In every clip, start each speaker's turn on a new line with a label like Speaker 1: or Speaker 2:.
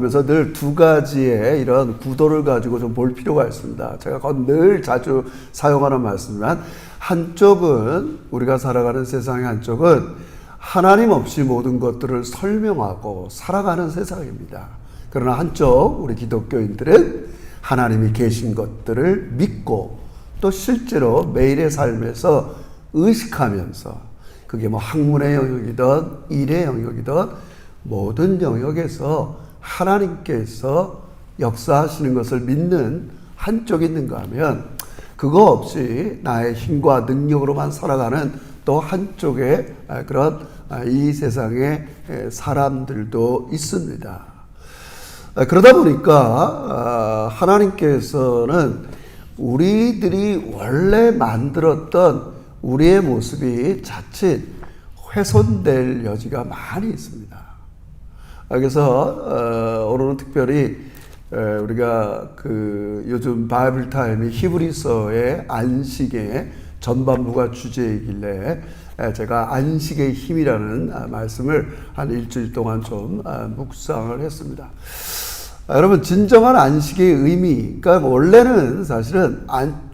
Speaker 1: 그래서 늘 두 가지의 이런 구도를 가지고 좀 볼 필요가 있습니다. 제가 늘 자주 사용하는 말씀이지만, 한쪽은 우리가 살아가는 세상의 한쪽은 하나님 없이 모든 것들을 설명하고 살아가는 세상입니다. 그러나 한쪽 우리 기독교인들은 하나님이 계신 것들을 믿고 또 실제로 매일의 삶에서 의식하면서, 그게 뭐 학문의 영역이든 일의 영역이든 모든 영역에서 하나님께서 역사하시는 것을 믿는 한쪽이 있는가 하면, 그거 없이 나의 힘과 능력으로만 살아가는 또 한쪽의 그런 이 세상의 사람들도 있습니다. 그러다 보니까 하나님께서는 우리들이 원래 만들었던 우리의 모습이 자칫 훼손될 여지가 많이 있습니다. 그래서 오늘은 특별히 우리가 요즘 바이블 타임이 히브리서의 안식의 전반부가 주제이길래 제가 안식의 힘이라는 말씀을 한 일주일 동안 좀 묵상을 했습니다. 여러분, 진정한 안식의 의미, 그러니까 원래는 사실은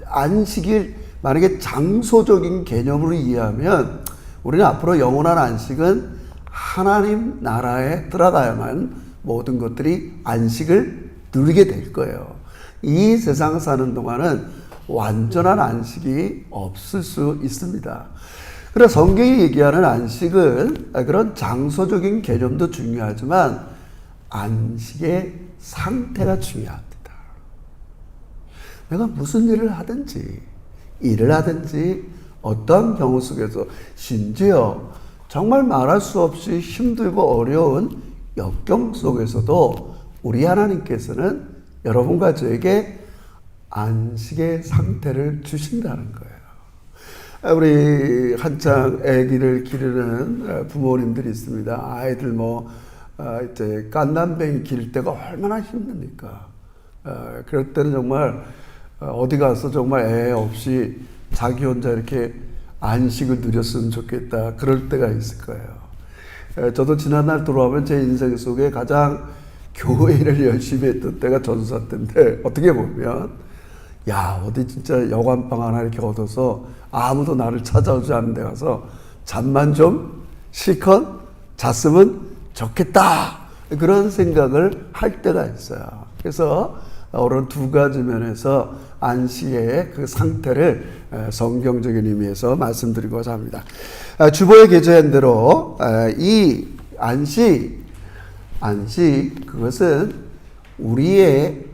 Speaker 1: 안식일, 만약에 장소적인 개념으로 이해하면 우리는 앞으로 영원한 안식은 하나님 나라에 들어가야만 모든 것들이 안식을 누리게 될 거예요. 이 세상 사는 동안은 완전한 안식이 없을 수 있습니다. 그래서 성경이 얘기하는 안식은 그런 장소적인 개념도 중요하지만 안식의 상태가 중요합니다. 내가 무슨 일을 하든지 어떤 경우 속에서, 심지어 정말 말할 수 없이 힘들고 어려운 역경 속에서도 우리 하나님께서는 여러분과 저에게 안식의 상태를 주신다는 거예요. 우리 한창 아기를 기르는 부모님들이 있습니다. 아이들 이제 깐난뱅이 기를 때가 얼마나 힘듭니까? 그럴 때는 정말 어디 가서 정말 애 없이 자기 혼자 이렇게 안식을 누렸으면 좋겠다, 그럴 때가 있을 거예요. 저도 지난날 돌아오면 제 인생 속에 가장 교회를 열심히 했던 때가 전사 때인데, 어떻게 보면 어디 진짜 여관방 하나 이렇게 얻어서 아무도 나를 찾아오지 않는 데 가서 잠만 좀 실컷 잤으면 좋겠다, 그런 생각을 할 때가 있어요. 그래서 오늘 두 가지 면에서 안식의 그 상태를 성경적인 의미에서 말씀드리고자 합니다. 주보에 게재한 대로 이 안식, 그것은 우리의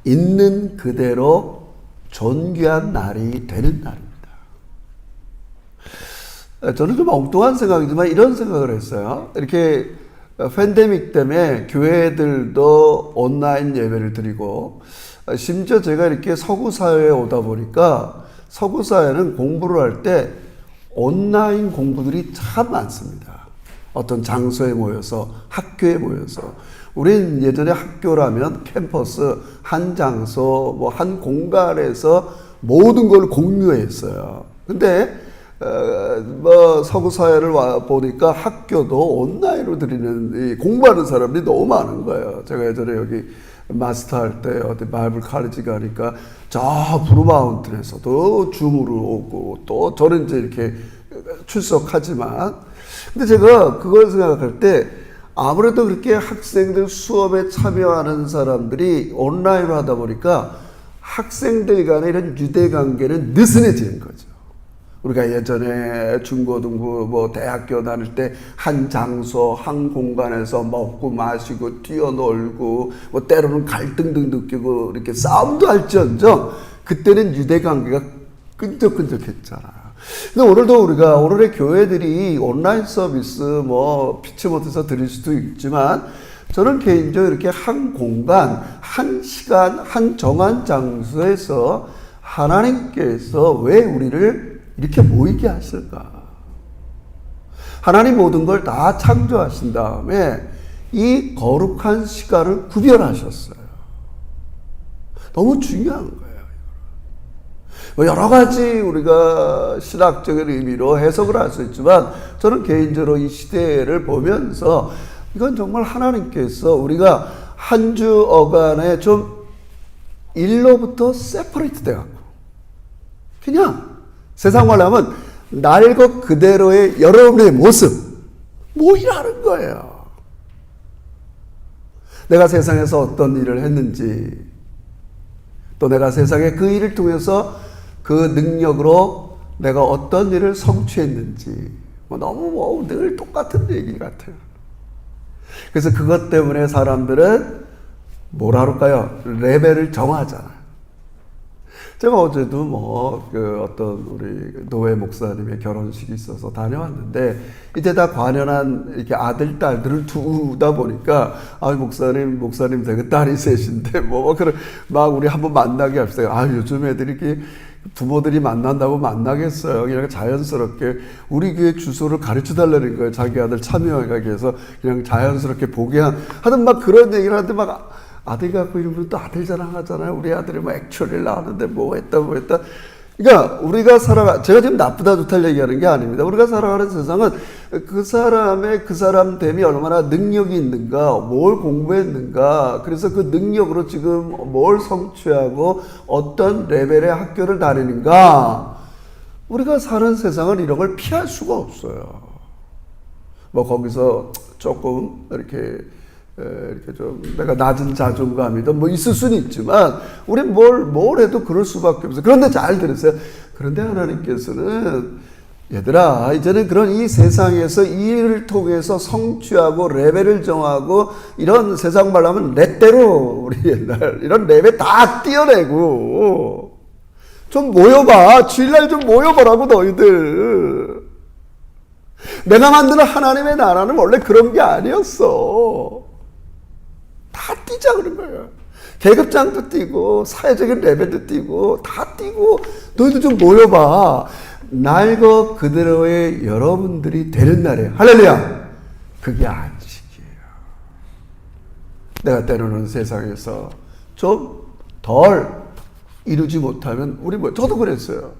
Speaker 1: 있는 그대로 존귀한 날이 되는 날입니다. 저는 좀 엉뚱한 생각이지만 이런 생각을 했어요. 이렇게 팬데믹 때문에 교회들도 온라인 예배를 드리고, 심지어 제가 이렇게 서구 사회에 오다 보니까 서구 사회는 공부를 할 때 온라인 공부들이 참 많습니다. 어떤 장소에 모여서, 학교에 모여서. 우린 예전에 학교라면 캠퍼스, 한 장소, 한 공간에서 모든 걸 공유했어요. 근데 서구 사회를 와 보니까 학교도 온라인으로 드리는, 공부하는 사람들이 너무 많은 거예요. 제가 예전에 여기 마스터 할 때 어디 바이블 카리지 가니까 저 브루마운틴에서도 줌으로 오고, 또 저는 이제 이렇게 출석하지만, 근데 제가 그걸 생각할 때 아무래도 그렇게 학생들 수업에 참여하는 사람들이 온라인으로 하다 보니까 학생들 간의 이런 유대 관계는 느슨해지는 거죠. 우리가 예전에 중고등부 대학교 다닐 때 한 장소, 한 공간에서 먹고 마시고 뛰어놀고, 때로는 갈등도 느끼고 이렇게 싸움도 할지언정 그때는 유대 관계가 끈적끈적했잖아요. 근데 오늘의 교회들이 온라인 서비스 피치 못해서 드릴 수도 있지만, 저는 개인적으로 이렇게 한 공간, 한 시간, 한 정한 장소에서 하나님께서 왜 우리를 이렇게 모이게 하실까? 하나님 모든 걸 다 창조하신 다음에 이 거룩한 시간을 구별하셨어요. 너무 중요한 거예요. 여러 가지 우리가 신학적인 의미로 해석을 할 수 있지만, 저는 개인적으로 이 시대를 보면서 이건 정말 하나님께서 우리가 한 주 어간에 좀 일로부터 세퍼레이트 돼갖고 그냥 세상 말로 하면 날 것 그대로의 여러분의 모습 모이라는 거예요. 내가 세상에서 어떤 일을 했는지 또 내가 세상에 그 일을 통해서 그 능력으로 내가 어떤 일을 성취했는지 너무 늘 똑같은 얘기 같아요. 그래서 그것 때문에 사람들은 뭐라 그럴까요? 레벨을 정하잖아요. 제가 어제도 어떤 우리 노회 목사님의 결혼식이 있어서 다녀왔는데, 이제 다 관연한 이렇게 아들, 딸들을 두다 보니까, 목사님 되게 딸이 셋인데, 막 우리 한번 만나게 합시다. 요즘 애들이 이렇게 부모들이 만난다고 만나겠어요. 그냥 자연스럽게 우리 교회 주소를 가르쳐 달라는 거예요. 자기 아들 참여하게 해서 그냥 자연스럽게 보게 하든 막 그런 얘기를 하는데 막 아들 갖고 이러면 또 아들 자랑하잖아요. 우리 아들이 액츄얼리 나왔는데 뭐 했다. 그러니까 우리가 제가 지금 나쁘다 좋다 얘기하는 게 아닙니다. 우리가 살아가는 세상은 그 사람됨이 얼마나 능력이 있는가, 뭘 공부했는가, 그래서 그 능력으로 지금 뭘 성취하고 어떤 레벨의 학교를 다니는가. 우리가 사는 세상은 이런 걸 피할 수가 없어요. 거기서 조금 이렇게 좀 내가 낮은 자존감이든 있을 수는 있지만 우리 뭘 해도 그럴 수밖에 없어요. 그런데 잘 들으세요. 그런데 하나님께서는 얘들아, 이제는 그런 이 세상에서 이 일을 통해서 성취하고 레벨을 정하고 이런 세상 말로 하면 렛대로 우리 옛날 이런 레벨 다 띄어내고 좀 모여봐. 주일날 좀 모여보라고 너희들. 내가 만드는 하나님의 나라는 원래 그런 게 아니었어. 다 뛰자 그런 거예요. 계급장도 뛰고 사회적인 레벨도 뛰고 다 뛰고 너희도 좀 모여봐. 날 것 그대로의 여러분들이 되는 날이에요. 할렐루야. 그게 안식이에요. 내가 때로는 세상에서 좀 덜 이루지 못하면 저도 그랬어요.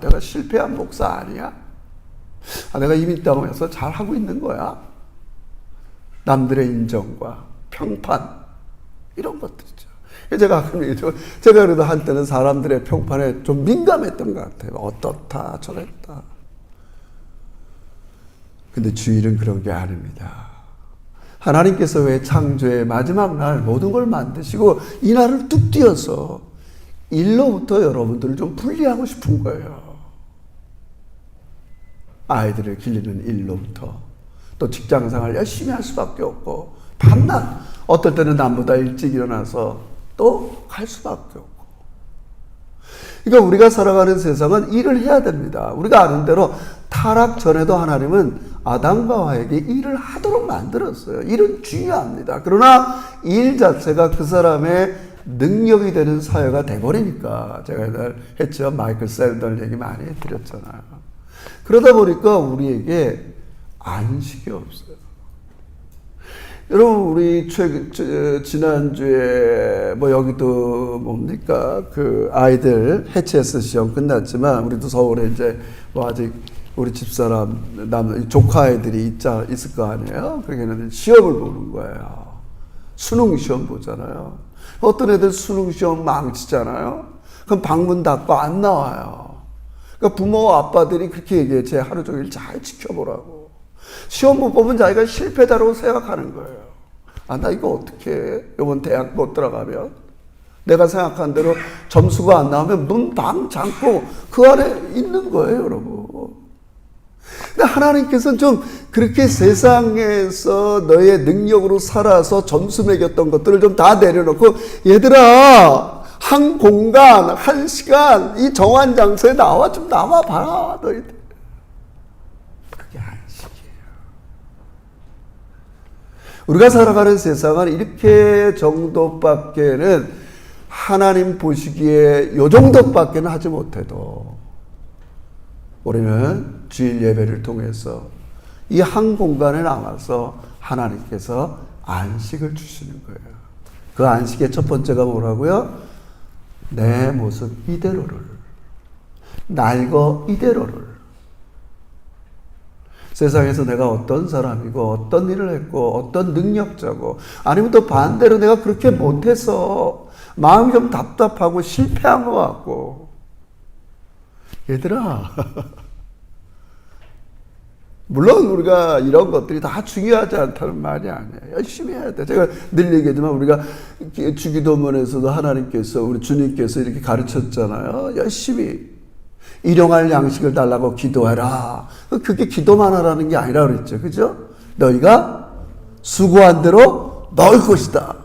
Speaker 1: 내가 실패한 목사 아니야? 내가 이민땅에서 잘하고 있는 거야? 남들의 인정과 평판 이런 것들이죠. 제가 그래도 한때는 사람들의 평판에 좀 민감했던 것 같아요. 어떻다 저랬다. 근데 주일은 그런 게 아닙니다. 하나님께서 왜 창조의 마지막 날 모든 걸 만드시고 이 날을 뚝 띄어서 일로부터 여러분들을 좀 분리하고 싶은 거예요. 아이들을 기르는 일로부터 또 직장생활 열심히 할 수밖에 없고 밤낮 어떨 때는 남보다 일찍 일어나서 또 갈 수밖에 없고. 그러니까 우리가 살아가는 세상은 일을 해야 됩니다. 우리가 아는 대로 타락 전에도 하나님은 아담과 하와에게 일을 하도록 만들었어요. 일은 중요합니다. 그러나 일 자체가 그 사람의 능력이 되는 사회가 돼버리니까 제가 옛날 했죠. 마이클 셀던 얘기 많이 해드렸잖아요. 그러다 보니까 우리에게 안식이 없어요. 여러분, 우리 지난주에 여기도 그 아이들 HSS 시험 끝났지만 우리도 서울에 이제 아직 우리 집사람 조카 아이들이 있을 거 아니에요. 그러니까 시험을 보는 거예요. 수능 시험 보잖아요. 어떤 애들 수능 시험 망치잖아요. 그럼 방문 닫고 안 나와요. 그러니까 부모 아빠들이 그렇게 얘기해. 하루 종일 잘 지켜보라고. 시험 못 보면 자기가 실패자라고 생각하는 거예요. 나 이거 어떻게 해? 이번 대학 못 들어가면? 내가 생각한 대로 점수가 안 나오면 문 방 잠고 그 안에 있는 거예요, 여러분. 근데 하나님께서는 좀 그렇게 세상에서 너의 능력으로 살아서 점수 매겼던 것들을 좀 다 내려놓고, 얘들아, 한 공간, 한 시간, 이 정한 장소에 좀 나와봐라, 너희들. 그게 안식이에요. 우리가 살아가는 세상은 이렇게 정도밖에는 하나님 보시기에 요 정도밖에는 하지 못해도 우리는 주일 예배를 통해서 이 한 공간에 나와서 하나님께서 안식을 주시는 거예요. 그 안식의 첫 번째가 뭐라고요? 내 모습 이대로를, 날 것 이대로를. 세상에서 내가 어떤 사람이고 어떤 일을 했고 어떤 능력자고 아니면 또 반대로 내가 그렇게 못해서 마음이 좀 답답하고 실패한 것 같고 얘들아 물론 우리가 이런 것들이 다 중요하지 않다는 말이 아니에요. 열심히 해야 돼. 제가 늘 얘기하지만 우리가 주기도문에서도 하나님께서 우리 주님께서 이렇게 가르쳤잖아요. 열심히 일용할 양식을 달라고 기도해라. 그게 기도만 하라는 게 아니라 그랬죠. 그죠? 너희가 수고한 대로 넣을 것이다.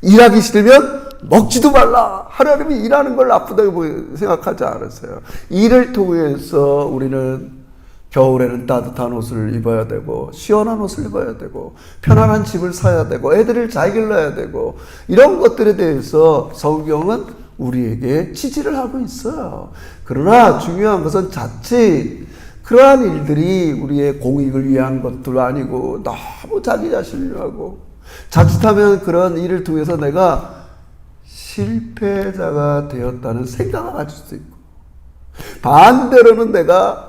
Speaker 1: 일하기 싫으면 먹지도 말라. 하나님이 일하는 걸 나쁘다고 생각하지 않았어요. 일을 통해서 우리는 겨울에는 따뜻한 옷을 입어야 되고 시원한 옷을 입어야 되고 편안한 집을 사야 되고 애들을 잘 길러야 되고 이런 것들에 대해서 성경은 우리에게 지지를 하고 있어요. 그러나 중요한 것은 자칫 그러한 일들이 우리의 공익을 위한 것도 아니고 너무 자기 자신을 위하고 자칫하면 그런 일을 통해서 내가 실패자가 되었다는 생각을 가질 수도 있고 반대로는 내가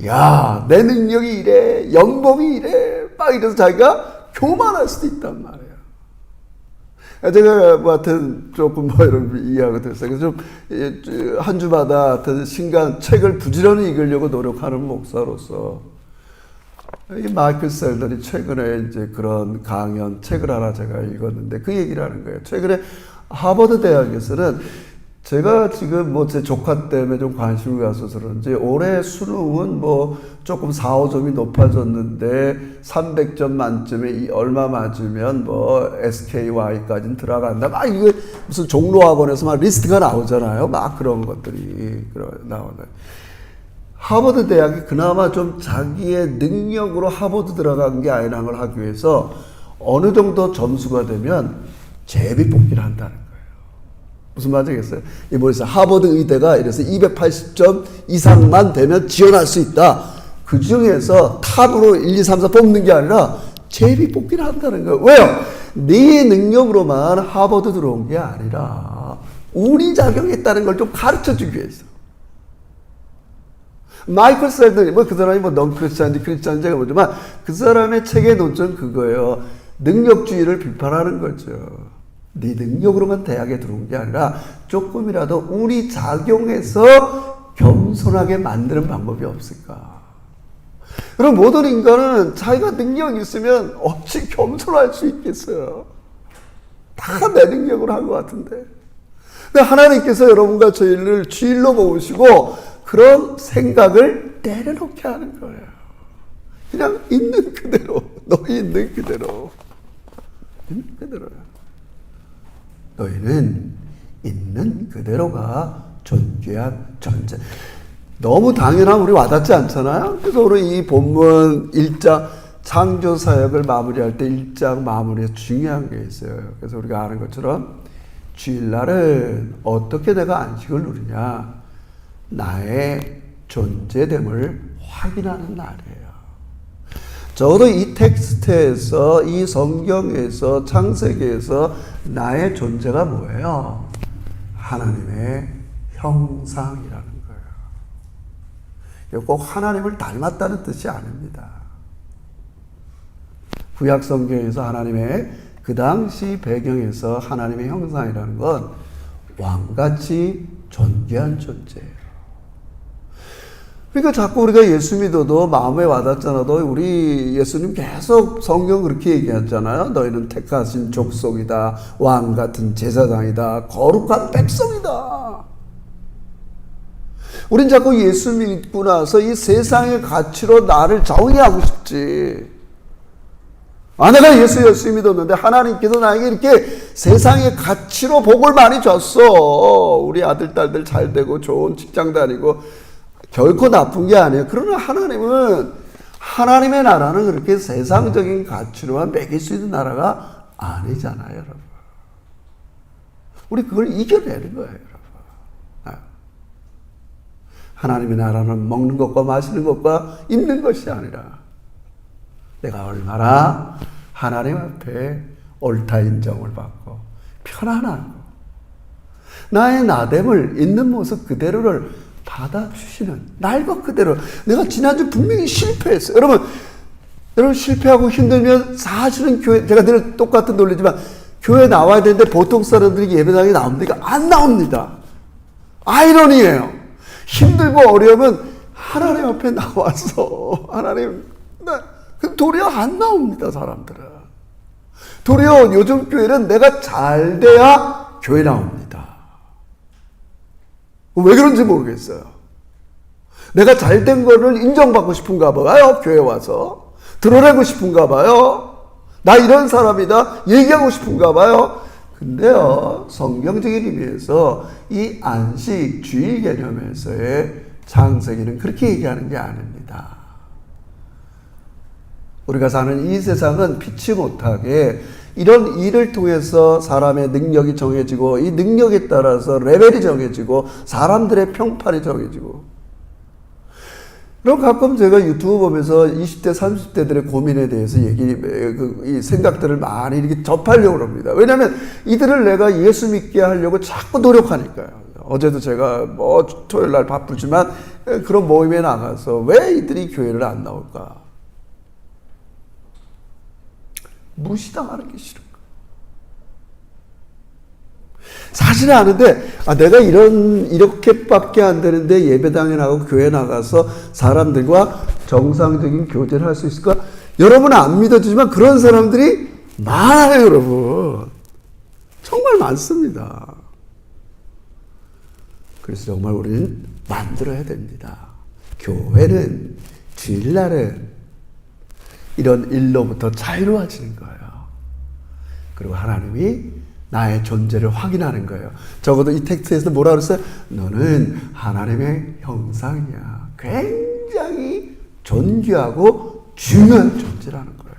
Speaker 1: 야, 내 능력이 이래, 연봉이 이래, 막 이래서 자기가 교만할 수도 있단 말이에요. 제가 뭐 하여튼 조금 뭐 이런 이해하고 됐어요. 그래서 좀 한 주마다 하여튼 신간 책을 부지런히 읽으려고 노력하는 목사로서 이 마이클 셀던이 최근에 이제 그런 강연 책을 하나 제가 읽었는데 그 얘기를 하는 거예요. 최근에 하버드 대학에서는 제가 지금 뭐 제 조카 때문에 좀 관심을 가져서 그런지 올해 수능은 뭐 조금 4, 5점이 높아졌는데 300점 만점에 얼마 맞으면 뭐 SKY까지는 들어간다. 막 이게 무슨 종로학원에서 막 리스트가 나오잖아요. 막 그런 것들이 나오네. 하버드 대학이 그나마 좀 자기의 능력으로 하버드 들어간 게 아니라는 걸 하기 위해서 어느 정도 점수가 되면 제비 뽑기를 한다는 거예요. 무슨 말인지 알겠어요? 이번에 하버드 의대가 이래서 280점 이상만 되면 지원할 수 있다. 그 중에서 탑으로 1, 2, 3, 4 뽑는 게 아니라 제비 뽑기를 한다는 거예요. 왜요? 네 능력으로만 하버드 들어온 게 아니라 우리 작용했다는 걸 좀 가르쳐 주기 위해서. 마이클 셀던이 뭐 그 사람이 뭐 넌 크리스찬인지 크리스찬인지 제가 모르지만 그 사람의 책의 논점 그거예요. 능력주의를 비판하는 거죠. 네 능력으로만 대학에 들어온 게 아니라 조금이라도 우리 작용해서 겸손하게 만드는 방법이 없을까? 그럼 모든 인간은 자기가 능력이 있으면 어찌 겸손할 수 있겠어요? 다 내 능력으로 한 것 같은데. 근데 하나님께서 여러분과 저희를 주일로 모으시고 그런 생각을 내려놓게 하는 거예요. 그냥 있는 그대로, 너희 있는 그대로. 있는 그대로요. 너희는 있는 그대로가 존귀한 존재. 너무 당연한 우리 와닿지 않잖아요? 그래서 오늘 이 본문 1장 창조 사역을 마무리할 때 1장 마무리에 중요한 게 있어요. 그래서 우리가 아는 것처럼 주일날은 어떻게 내가 안식을 누리냐? 나의 존재됨을 확인하는 날이에요. 저도 이 텍스트에서 이 성경에서 창세기에서 나의 존재가 뭐예요? 하나님의 형상이라는 거예요. 꼭 하나님을 닮았다는 뜻이 아닙니다. 구약 성경에서 하나님의 그 당시 배경에서 하나님의 형상이라는 건 왕같이 존귀한 존재예요. 그러니까 자꾸 우리가 예수 믿어도 마음에 와닿잖아도 우리 예수님 계속 성경 그렇게 얘기하잖아요. 너희는 택하신 족속이다. 왕 같은 제사장이다. 거룩한 백성이다. 우린 자꾸 예수 믿고 나서 이 세상의 가치로 나를 정의하고 싶지. 내가 예수 열심히 믿었는데 하나님께서 나에게 이렇게 세상의 가치로 복을 많이 줬어. 우리 아들, 딸들 잘 되고 좋은 직장 다니고 결코 나쁜 게 아니에요. 그러나 하나님은 하나님의 나라는 그렇게 세상적인 가치로만 매길 수 있는 나라가 아니잖아요, 여러분. 우리 그걸 이겨내는 거예요, 여러분. 하나님의 나라는 먹는 것과 마시는 것과 입는 것이 아니라 내가 얼마나 하나님 앞에 옳다 인정을 받고 편안하고 나의 나됨을 있는 모습 그대로를 받아주시는 날 것 그대로. 내가 지난주 분명히 실패했어요. 여러분 실패하고 힘들면 사실은 교회, 제가 늘 똑같은 논리지만 교회 나와야 되는데 보통 사람들이 예배당에 나옵니까? 안 나옵니다. 아이러니예요. 힘들고 어려우면 하나님 앞에 나와서 하나님, 도리어 안 나옵니다, 사람들은. 도리어 요즘 교회는 내가 잘 돼야 교회 나옵니다. 왜 그런지 모르겠어요. 내가 잘 된 거를 인정받고 싶은가 봐요, 교회 와서. 드러내고 싶은가 봐요. 나 이런 사람이다 얘기하고 싶은가 봐요. 근데요, 성경적인 의미에서 이 안식 주일 개념에서의 창세기는 그렇게 얘기하는 게 아닙니다. 우리가 사는 이 세상은 피치 못하게 이런 일을 통해서 사람의 능력이 정해지고 이 능력에 따라서 레벨이 정해지고 사람들의 평판이 정해지고. 그럼 가끔 제가 유튜브 보면서 20대, 30대들의 고민에 대해서 이 생각들을 많이 이렇게 접하려고 합니다. 왜냐하면 이들을 내가 예수 믿게 하려고 자꾸 노력하니까요. 어제도 제가 토요일 날 바쁘지만 그런 모임에 나가서 왜 이들이 교회를 안 나올까? 무시당하는 게 싫은 거예요. 사실은 아는데, 내가 이렇게밖에 안 되는데 예배당에 나가고 교회 나가서 사람들과 정상적인 교제를 할 수 있을까? 여러분은 안 믿어지지만 그런 사람들이 많아요, 여러분. 정말 많습니다. 그래서 정말 우리는 만들어야 됩니다. 교회는, 주일날은 이런 일로부터 자유로워지는 거예요. 그리고 하나님이 나의 존재를 확인하는 거예요. 적어도 이 텍스트에서 뭐라 그랬어요? 너는 하나님의 형상이야. 굉장히 존귀하고 중요한 존재라는 거예요.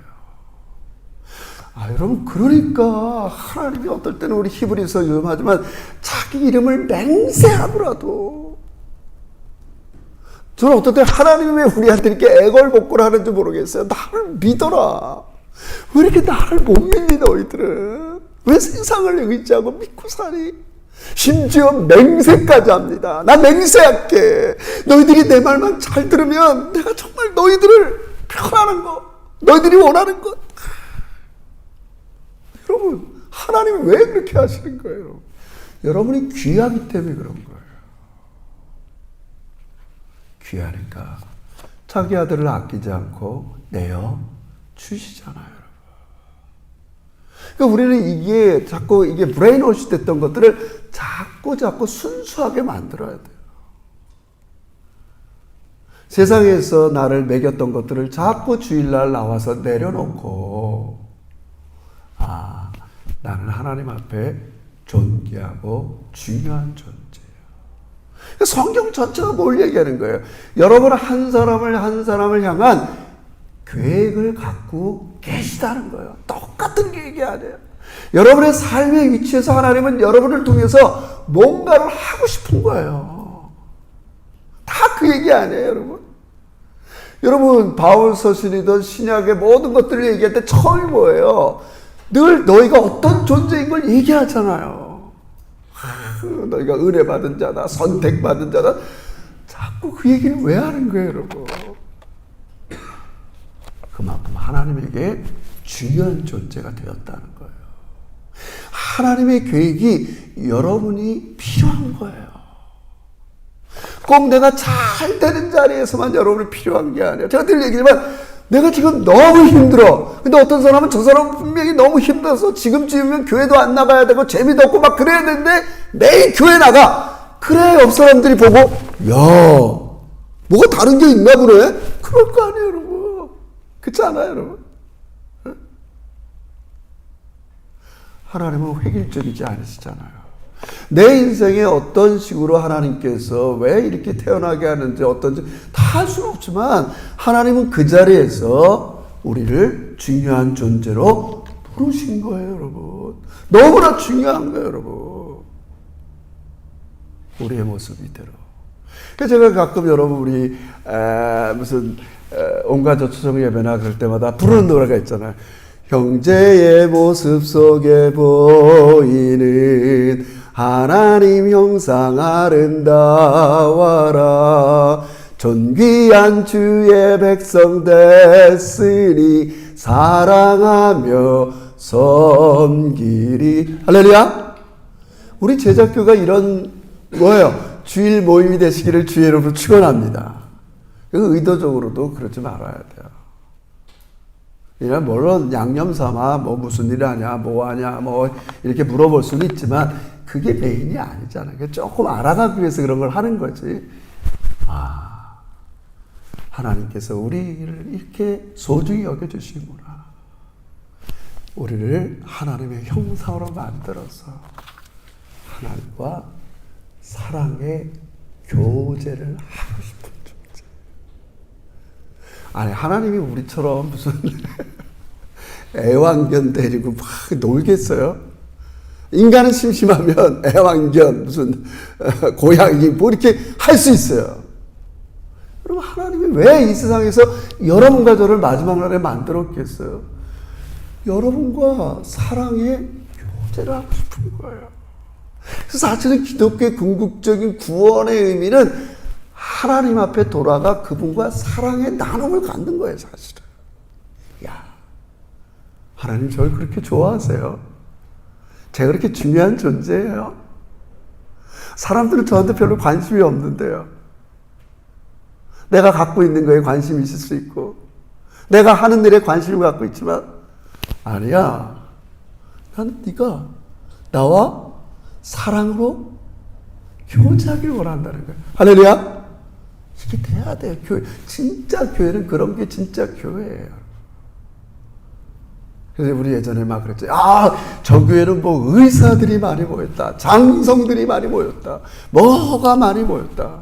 Speaker 1: 여러분, 그러니까 하나님이 어떨 때는 우리 히브리서 요즘 하지만 자기 이름을 맹세하더라도 저는 어떨 때 하나님이 왜 우리한테 이렇게 애걸복걸 하는지 모르겠어요. 나를 믿어라. 왜 이렇게 나를 못 믿니 너희들은? 왜 세상을 의지하고 믿고 사니? 심지어 맹세까지 합니다. 나 맹세할게. 너희들이 내 말만 잘 들으면 내가 정말 너희들을 편하는 거, 너희들이 원하는 것. 여러분, 하나님이 왜 그렇게 하시는 거예요? 여러분이 귀하기 때문에 그런 거예요. 귀하니까 자기 아들을 아끼지 않고 내어 주시잖아요, 여러분. 그러니까 우리는 이게 브레인워시 됐던 것들을 자꾸 순수하게 만들어야 돼요. 세상에서 나를 먹였던 것들을 자꾸 주일날 나와서 내려놓고, 나는 하나님 앞에 존귀하고 중요한 존재예요. 성경 전체가 뭘 얘기하는 거예요? 여러분 한 사람을 향한 계획을 갖고 계시다는 거예요. 똑같은 계획이 아니에요. 여러분의 삶의 위치에서 하나님은 여러분을 통해서 뭔가를 하고 싶은 거예요. 다 그 얘기 아니에요, 여러분? 여러분, 바울 서신이든 신약의 모든 것들을 얘기할 때 처음이 뭐예요? 늘 너희가 어떤 존재인 걸 얘기하잖아요. 너희가 은혜 받은 자다, 선택받은 자다. 자꾸 그 얘기를 왜 하는 거예요, 여러분? 그만큼 하나님에게 중요한 존재가 되었다는 거예요. 하나님의 계획이 여러분이 필요한 거예요. 꼭 내가 잘 되는 자리에서만 여러분이 필요한 게 아니에요. 제가 늘 얘기지만 내가 지금 너무 힘들어. 근데 어떤 사람은 저 사람은 분명히 너무 힘들어서 지금쯤이면 교회도 안 나가야 되고 재미도 없고 막 그래야 되는데 매일 교회 나가. 그래, 옆 사람들이 보고 야, 뭐가 다른 게 있나 보네? 그럴 거 아니에요, 여러분. 그렇지 않아요, 여러분? 하나님은 획일적이지 않으시잖아요. 내 인생에 어떤 식으로 하나님께서 왜 이렇게 태어나게 하는지 어떤지 다 할 수는 없지만 하나님은 그 자리에서 우리를 중요한 존재로 부르신 거예요, 여러분. 너무나 중요한 거예요, 여러분. 우리의 모습 이대로. 그래서 제가 가끔 여러분 우리 온갖 저초성 예배나 그럴 때마다 부르는 노래가 있잖아요. 형제의 모습 속에 보이는 하나님 형상 아름다워라. 존귀한 주의 백성 됐으니 사랑하며 섬기리. 할렐루야. 우리 제자교가 이런 뭐예요? 주일 모임이 되시기를 주의 이름으로 축원합니다. 의도적으로도 그러지 말아야 돼요. 물론 양념 삼아 뭐 무슨 일 하냐, 뭐 하냐, 뭐 이렇게 물어볼 수는 있지만 그게 메인이 아니잖아요. 조금 알아가기 위해서 그런 걸 하는 거지. 하나님께서 우리를 이렇게 소중히 여겨주시구나. 우리를 하나님의 형상으로 만들어서 하나님과 사랑의 교제를 하고 싶은 존재. 아니, 하나님이 우리처럼 무슨 애완견 데리고 막 놀겠어요? 인간은 심심하면 애완견, 무슨 고양이 뭐 이렇게 할 수 있어요. 그럼 하나님이 왜 이 세상에서 여러분과 저를 마지막 날에 만들었겠어요? 여러분과 사랑의 교제를 하고 싶은 거예요. 그래서 사실은 기독교의 궁극적인 구원의 의미는 하나님 앞에 돌아가 그분과 사랑의 나눔을 갖는 거예요, 사실은. 야, 하나님 저를 그렇게 좋아하세요? 제가 그렇게 중요한 존재예요? 사람들은 저한테 별로 관심이 없는데요. 내가 갖고 있는 거에 관심이 있을 수 있고, 내가 하는 일에 관심을 갖고 있지만, 아니야. 난 네가 나와 사랑으로 교제하길 원한다는 거야. 할렐루야. 이게 돼야 돼요. 교회. 진짜 교회는 그런 게 진짜 교회예요. 그래서 우리 예전에 막 그랬죠. 저 교회는 뭐 의사들이 많이 모였다. 장성들이 많이 모였다. 뭐가 많이 모였다.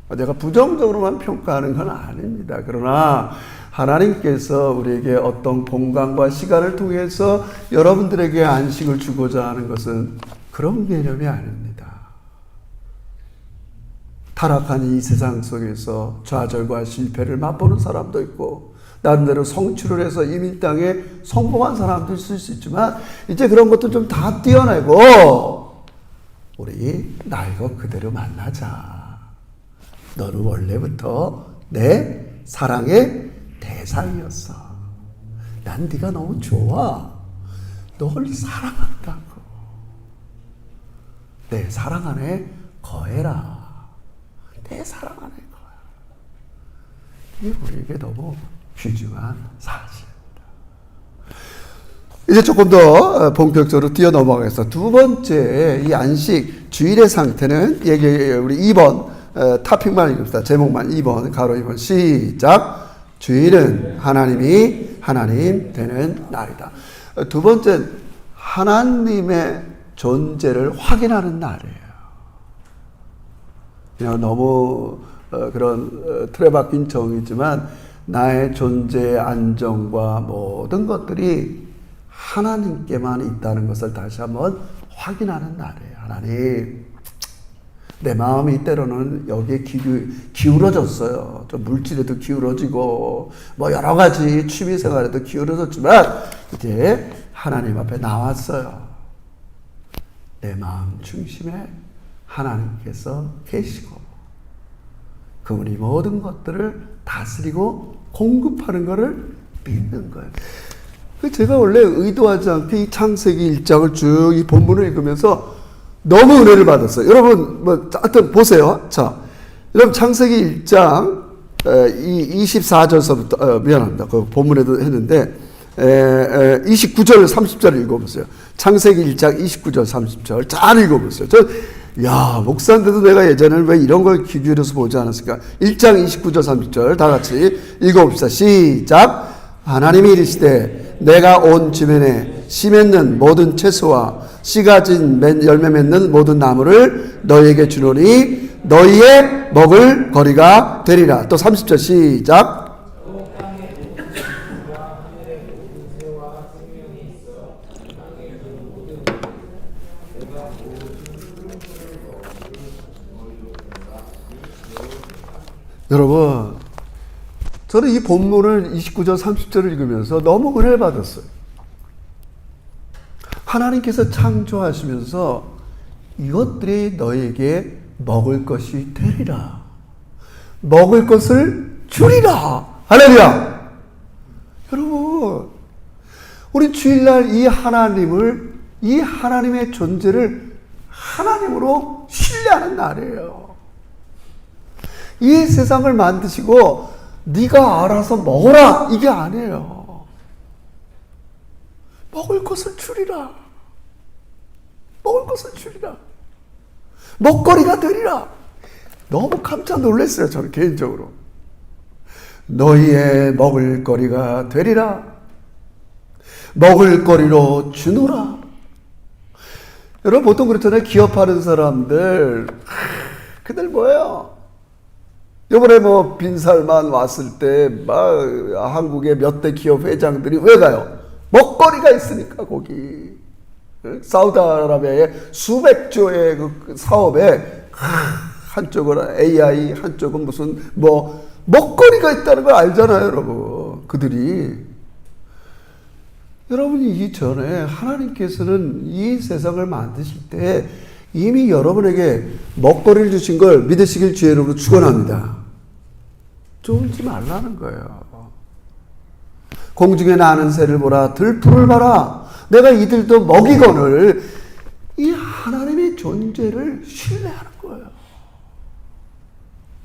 Speaker 1: 내가 부정적으로만 평가하는 건 아닙니다. 그러나 하나님께서 우리에게 어떤 공간과 시간을 통해서 여러분들에게 안식을 주고자 하는 것은 그런 개념이 아닙니다. 타락한 이 세상 속에서 좌절과 실패를 맛보는 사람도 있고, 나름대로 성취를 해서 이민 땅에 성공한 사람도 있을 수 있지만, 이제 그런 것도 좀 다 띄어내고 우리 나의 것 그대로 만나자. 너는 원래부터 내 사랑의 대상이었어. 난 네가 너무 좋아. 널 사랑한다고. 내 사랑 안에 거해라. 내 사랑 안에 거해라. 이게 우리에게 너무 귀중한 사실입니다. 이제 조금 더 본격적으로 뛰어넘어가서 두 번째 이 안식 주일의 상태는 우리 2번 타픽만 읽읍시다. 제목만 2번 가로 2번 시작. 주일은 하나님이 하나님 되는 날이다. 두 번째, 하나님의 존재를 확인하는 날이에요. 그냥 너무 그런 틀에 박힌 정의지만 나의 존재의 안정과 모든 것들이 하나님께만 있다는 것을 다시 한번 확인하는 날이에요. 하나님, 내 마음이 때로는 여기에 기울어졌어요. 좀 물질에도 기울어지고 뭐 여러 가지 취미생활에도 기울어졌지만 이제 하나님 앞에 나왔어요. 내 마음 중심에 하나님께서 계시고 그분이 모든 것들을 다스리고 공급하는 것을 믿는 거예요. 제가 원래 의도하지 않게 이 창세기 1장을 쭉 이 본문을 읽으면서 너무 은혜를 받았어요. 여러분, 하여튼 보세요. 자, 여러분, 창세기 1장, 24절서부터, 미안합니다. 그 본문에도 했는데, 29절, 30절을 읽어보세요. 창세기 1장 29절, 30절. 잘 읽어보세요. 목사인데도 내가 예전에는 왜 이런 걸 귀 기울여서 보지 않았을까? 1장 29절, 30절. 다 같이 읽어봅시다. 시작. 하나님이 이르시되, 내가 온 지면에 씨 맺는 모든 채소와 씨 가진 열매 맺는 모든 나무를 너희에게 주노니 너희의 먹을 거리가 되리라. 또 30절 시작. 여러분, 저는 이 본문을 29절 30절을 읽으면서 너무 은혜를 받았어요. 하나님께서 창조하시면서 이것들이 너에게 먹을 것이 되리라. 먹을 것을 주리라. 할렐루야. 여러분, 우리 주일날 이 하나님의 존재를 하나님으로 신뢰하는 날이에요. 이 세상을 만드시고 네가 알아서 먹어라 이게 아니에요. 먹을 것을 주리라. 먹을 것을 주리라. 먹거리가 되리라. 너무 깜짝 놀랐어요. 저는 개인적으로. 너희의 먹을거리가 되리라. 먹을거리로 주노라. 여러분 보통 그렇잖아요. 기업하는 사람들 그들 뭐예요? 이번에 뭐 빈살만 왔을 때 막 한국의 몇 대 기업 회장들이 왜 가요? 먹거리가 있으니까 거기. 사우디아라비아의 수백 조의 그 사업에 한쪽은 AI, 한쪽은 무슨 뭐 먹거리가 있다는 걸 알잖아요, 여러분. 그들이. 여러분이 이전에 하나님께서는 이 세상을 만드실 때 이미 여러분에게 먹거리를 주신 걸 믿으시길 주의 이름으로 축원합니다. 쫄지 말라는 거예요. 공중에 나는 새를 보라, 들풀을 봐라. 내가 이들도 먹이거늘. 이 하나님의 존재를 신뢰하는 거예요.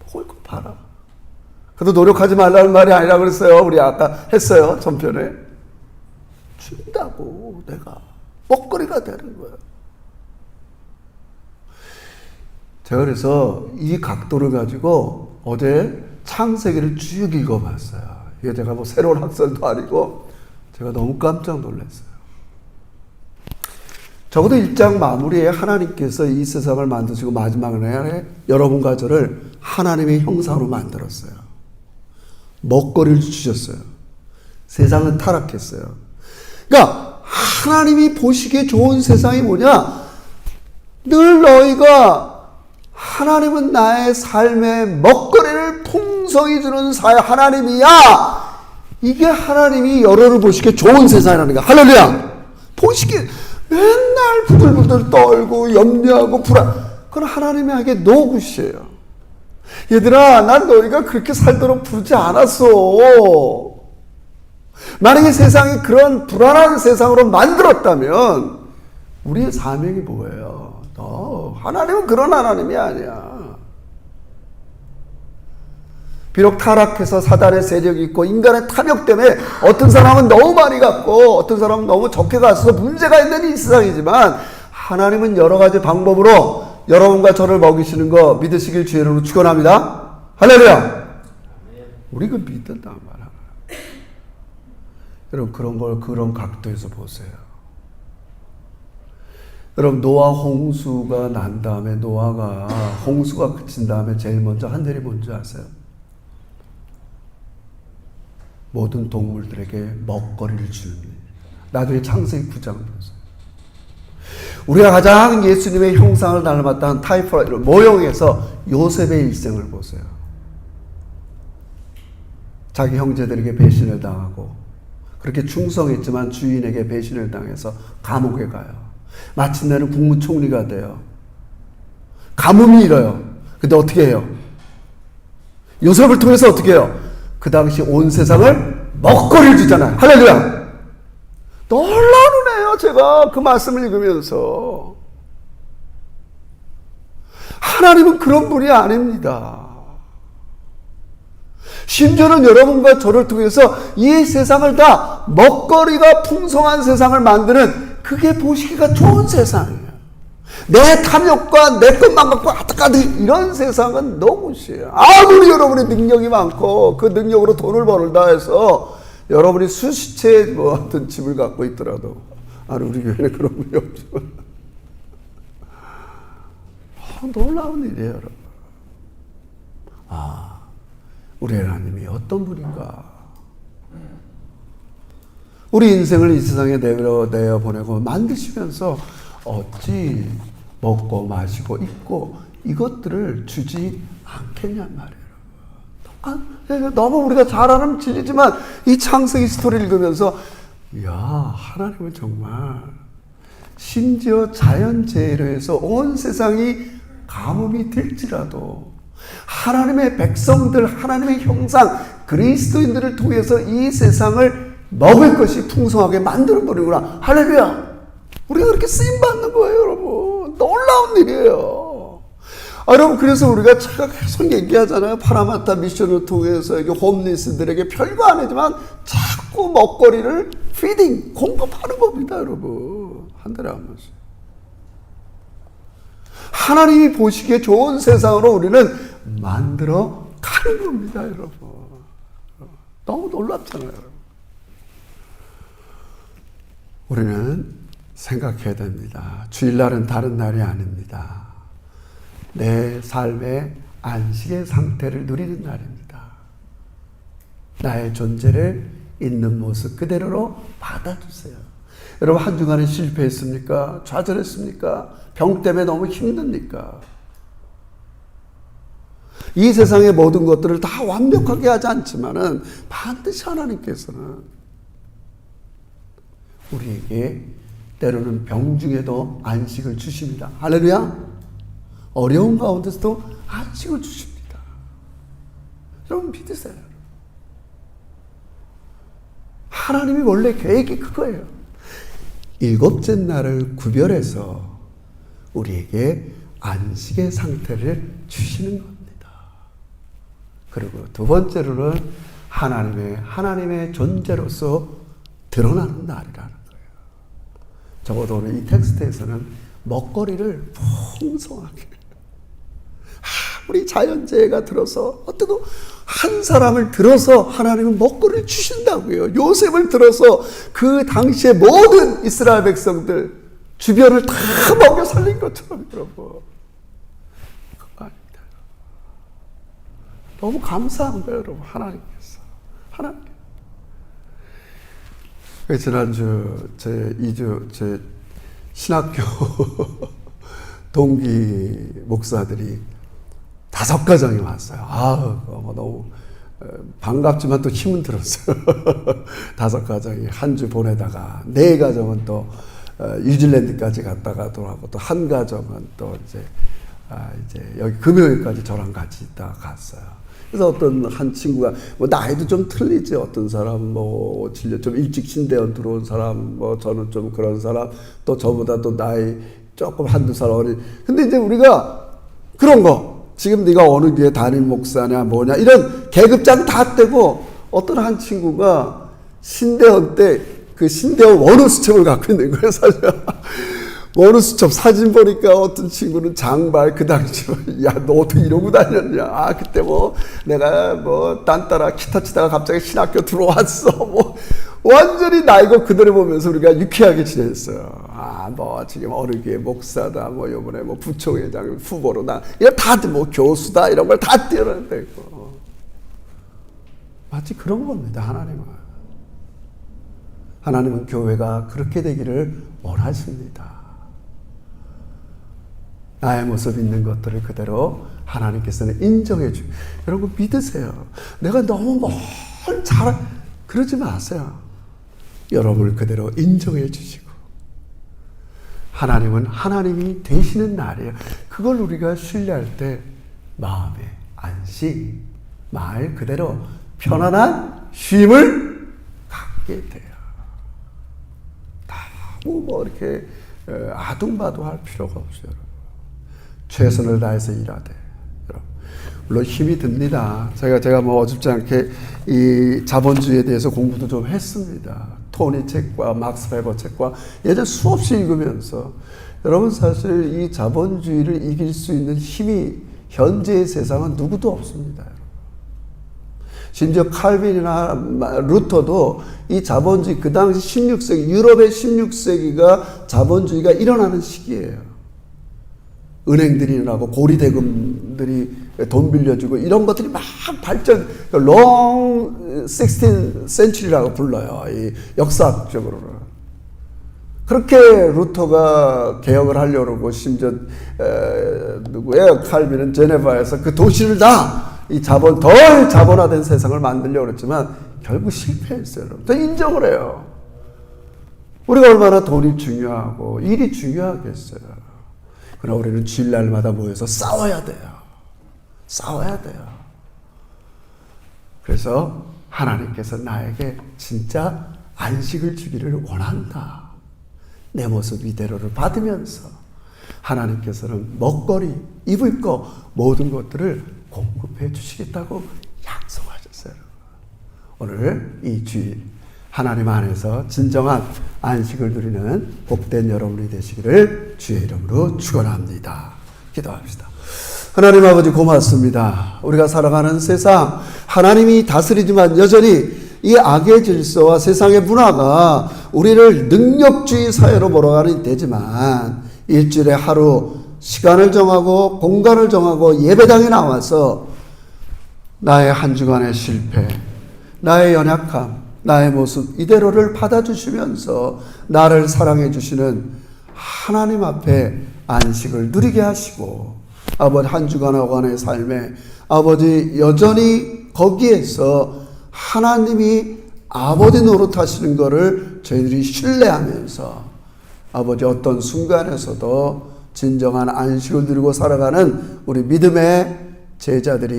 Speaker 1: 먹을 거 봐라. 그래도 노력하지 말라는 말이 아니라 그랬어요. 우리 아까 했어요. 전편에. 준다고 내가. 먹거리가 되는 거예요. 제가 그래서 이 각도를 가지고 어제 창세기를 쭉 읽어봤어요. 이게 제가 뭐 새로운 학설도 아니고 제가 너무 깜짝 놀랐어요. 적어도 1장 마무리에 하나님께서 이 세상을 만드시고 마지막 날에 여러분과 저를 하나님의 형상으로 만들었어요. 먹거리를 주셨어요. 세상은 타락했어요. 그러니까 하나님이 보시기에 좋은 세상이 뭐냐? 늘 너희가 하나님은 나의 삶에 먹거리를 풍성히 주는 하나님이야. 이게 하나님이 여러분을 보시기에 좋은 세상이라는 거야. 할렐루야. 보시기에 맨날 부들부들 떨고 염려하고 그건 하나님에게 노굿이에요. 얘들아, 난 너희가 그렇게 살도록 부르지 않았어. 만약에 세상이 그런 불안한 세상으로 만들었다면 우리의 사명이 뭐예요? 하나님은 그런 하나님이 아니야. 비록 타락해서 사단의 세력이 있고 인간의 탐욕 때문에 어떤 사람은 너무 많이 갖고 어떤 사람은 너무 적게 가서 문제가 있는 이 세상이지만 하나님은 여러 가지 방법으로 여러분과 저를 먹이시는 거 믿으시길 주의 이름으로 축원합니다. 할렐루야. 우리가 믿는단 말이야. 여러분 그런 걸 그런 각도에서 보세요. 여러분 노아 홍수가 난 다음에 노아가 홍수가 그친 다음에 제일 먼저 한 일이 뭔지 아세요? 모든 동물들에게 먹거리를 주는 일. 나중에 창세기 9장을 보세요. 우리가 가장 예수님의 형상을 닮았다는 타이포 모형에서 요셉의 일생을 보세요. 자기 형제들에게 배신을 당하고 그렇게 충성했지만 주인에게 배신을 당해서 감옥에 가요. 마침내는 국무총리가 돼요. 가뭄이 일어요. 근데 어떻게 해요? 요셉을 통해서 어떻게 해요? 그 당시 온 세상을 먹거리를 주잖아요. 할렐루야. 놀라운 은혜예요. 제가 그 말씀을 읽으면서 하나님은 그런 분이 아닙니다. 심지어는 여러분과 저를 통해서 이 세상을 다 먹거리가 풍성한 세상을 만드는 그게 보시기가 좋은 세상이에요. 내 탐욕과 내 것만 갖고 아득아득 이런 세상은 노굿이에요. 아무리 여러분의 능력이 많고 그 능력으로 돈을 벌다 해서 여러분이 수십 채 뭐 어떤 집을 갖고 있더라도 우리 교회는 그런 분이 없지만 놀라운 일이에요, 여러분. 우리 하나님이 어떤 분인가. 우리 인생을 이 세상에 내어보내고 만드시면서 어찌 먹고 마시고 입고 이것들을 주지 않겠냔 말이에요. 너무 우리가 잘 아는 진리지만 이 창세기 스토리를 읽으면서 이야, 하나님은 정말 심지어 자연재해로 해서 온 세상이 가뭄이 들지라도 하나님의 백성들, 하나님의 형상, 그리스도인들을 통해서 이 세상을 먹을 것이 풍성하게 만들어버리구나. 할렐루야! 우리가 그렇게 쓰임받는 거예요, 여러분. 놀라운 일이에요. 여러분, 그래서 우리가 제가 계속 얘기하잖아요. 파라마타 미션을 통해서 홈리스들에게 별거 아니지만 자꾸 먹거리를 피딩, 공급하는 겁니다, 여러분. 한 달에 한 번씩. 하나님이 보시기에 좋은 세상으로 우리는 만들어 가는 겁니다, 여러분. 너무 놀랍잖아요, 여러분. 우리는 생각해야 됩니다. 주일날은 다른 날이 아닙니다. 내 삶의 안식의 상태를 누리는 날입니다. 나의 존재를 있는 모습 그대로로 받아주세요. 여러분, 한 주간에 실패했습니까? 좌절했습니까? 병 때문에 너무 힘듭니까? 이 세상의 모든 것들을 다 완벽하게 하지 않지만은 반드시 하나님께서는 우리에게 때로는 병 중에도 안식을 주십니다. 할렐루야! 어려운 가운데서도 안식을 주십니다. 여러분 믿으세요. 하나님이 원래 계획이 그거예요. 일곱째 날을 구별해서 우리에게 안식의 상태를 주시는 겁니다. 그리고 두 번째로는 하나님의 존재로서 드러나는 날이라는 거예요. 적어도 오늘 이 텍스트에서는 먹거리를 풍성하게, 우리 자연재해가 들어서 어떤 한 사람을 들어서 하나님은 먹거리를 주신다고요. 요셉을 들어서 그 당시에 모든 이스라엘 백성들 주변을 다 먹여 살린 것처럼, 여러분. 그거 아닙니다. 너무 감사한 거예요, 여러분. 하나님께서. 지난주 제 신학교 동기 목사들이 5가정이 왔어요. 너무 반갑지만 또 힘은 들었어요. 5가정이 한 주 보내다가 4가정은 또 뉴질랜드까지 갔다가 돌아오고 또 한 가정은 또 이제 여기 금요일까지 저랑 같이 있다가 갔어요. 그래서 어떤 한 친구가 나이도 좀 틀리지. 어떤 사람 좀 일찍 신대원 들어온 사람, 저는 좀 그런 사람, 또 저보다 또 나이 조금 한두 살 어린. 근데 이제 우리가 그런 거, 지금 네가 어느 교회 담임 목사냐 뭐냐 이런 계급장 다 떼고, 어떤 한 친구가 신대원 때 그 신대원 원우수첩을 갖고 있는 거예요, 사실. 원우수첩 사진 보니까 어떤 친구는 장발, 그 당시에, 야, 너 어떻게 이러고 다녔냐. 그때 내가 딴 따라 기타 치다가 갑자기 신학교 들어왔어. 완전히 나이고 그들을 보면서 우리가 유쾌하게 지냈어요. 지금 어느 교회 목사다, 요번에 부총회장 후보로 이런 다들 교수다, 이런 걸 다 뛰어내고. 마치 그런 겁니다, 하나님은 교회가 그렇게 되기를 원하십니다. 나의 모습 있는 것들을 그대로 하나님께서는 인정해 주고. 여러분 믿으세요. 내가 너무 그러지 마세요. 여러분을 그대로 인정해 주시고, 하나님은 하나님이 되시는 날이에요. 그걸 우리가 신뢰할 때 마음의 안식, 말 그대로 편안한 쉼을 갖게 돼요. 이렇게 아둥바둥할 필요가 없어요. 최선을 다해서 일하되. 물론 힘이 듭니다. 제가 어줍지 않게 이 자본주의에 대해서 공부도 좀 했습니다. 토니 책과 막스 베버 책과 예전 수없이 읽으면서, 여러분 사실 이 자본주의를 이길 수 있는 힘이 현재의 세상은 누구도 없습니다. 심지어 칼빈이나 루터도 이 자본주의, 그 당시 16세기, 유럽의 16세기가 자본주의가 일어나는 시기예요. 은행들이 일어나고 고리대금들이 돈 빌려주고 이런 것들이 막 발전, long 16th century라고 불러요. 이 역사학적으로는. 그렇게 루터가 개혁을 하려고 그러고, 심지어 누구예요? 칼빈은 제네바에서 그 도시를 다 덜 자본화된 세상을 만들려고 그랬지만 결국 실패했어요. 여러분. 인정을 해요. 우리가 얼마나 돈이 중요하고 일이 중요하겠어요. 그러나 우리는 주일날마다 모여서 싸워야 돼요. 싸워야 돼요. 그래서 하나님께서 나에게 진짜 안식을 주기를 원한다. 내 모습 이대로를 받으면서 하나님께서는 먹거리, 입을 거 모든 것들을 공급해 주시겠다고 약속하셨어요. 오늘 이 주일 하나님 안에서 진정한 안식을 누리는 복된 여러분이 되시기를 주의 이름으로 축원합니다. 기도합시다. 하나님 아버지 고맙습니다. 우리가 살아가는 세상 하나님이 다스리지만 여전히 이 악의 질서와 세상의 문화가 우리를 능력주의 사회로 몰아가는 되지만 일주일에 하루 시간을 정하고 공간을 정하고 예배당에 나와서 나의 한 주간의 실패, 나의 연약함, 나의 모습 이대로를 받아주시면서 나를 사랑해 주시는 하나님 앞에 안식을 누리게 하시고 아버지 한 주간의 삶에 아버지 여전히 거기에서 하나님이 아버지 노릇하시는 것을 저희들이 신뢰하면서 아버지 어떤 순간에서도 진정한 안식을 누리고 살아가는 우리 믿음의 제자들이